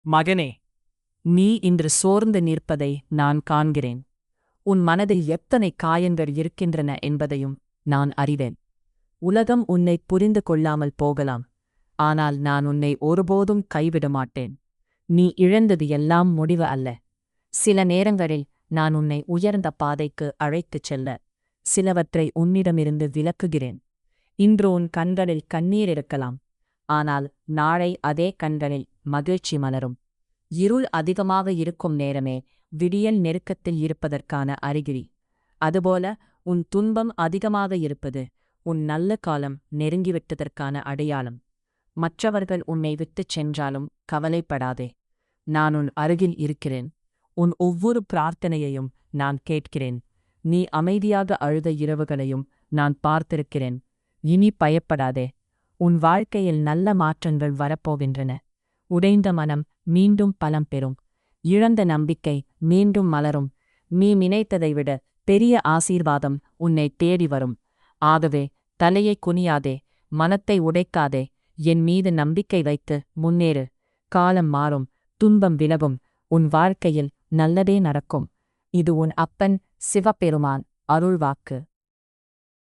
மகனே, நீ இன்று சோர்ந்து நிற்பதை நான் காண்கிறேன். உன் மனதில் எத்தனை காயங்கள் இருக்கின்றன என்பதையும் நான் அறிவேன். உலகம் உன்னை புரிந்து கொள்ளாமல் போகலாம், ஆனால் நான் உன்னை ஒருபோதும் கைவிட மாட்டேன். நீ இழந்தது எல்லாம் முடிவு அல்ல. சில நேரங்களில் நான் உன்னை உயர்ந்த பாதைக்கு அழைத்துச் செல்ல சிலவற்றை உன்னிடமிருந்து விலக்குகிறேன். இன்று உன் கண்களில் கண்ணீர் இருக்கலாம், ஆனால் நாளை அதே கண்களில் மகிழ்ச்சி மலரும். இருள் அதிகமாக இருக்கும் நேரமே விடியல் நெருக்கத்தில் இருப்பதற்கான அறிகுறி. அதுபோல உன் துன்பம் அதிகமாக இருப்பது உன் நல்ல காலம் நெருங்கிவிட்டதற்கான அடையாளம். மற்றவர்கள் உன்னை விட்டுச் சென்றாலும் கவலைப்படாதே. நான் உன் அருகில் இருக்கிறேன். உன் ஒவ்வொரு பிரார்த்தனையையும் நான் கேட்கிறேன். நீ அமைதியாக அழுத இரவுகளையும் நான் பார்த்திருக்கிறேன். இனி பயப்படாதே. உன் வாழ்க்கையில் நல்ல மாற்றங்கள் வரப்போகின்றன. உடைந்த மனம் மீண்டும் பலம் பெறும். இழந்த நம்பிக்கை மீண்டும் மலரும். நீ நினைத்ததை விட பெரிய ஆசீர்வாதம் உன்னை தேடி வரும். ஆகவே தலையை குனியாதே, மனத்தை உடைக்காதே. என் மீது நம்பிக்கை வைத்து முன்னேறு. காலம் மாறும், துன்பம் விலகும், உன் வாழ்க்கையில் நல்லதே நடக்கும். இது உன் அப்பன் சிவபெருமான் அருள்வாக்கு.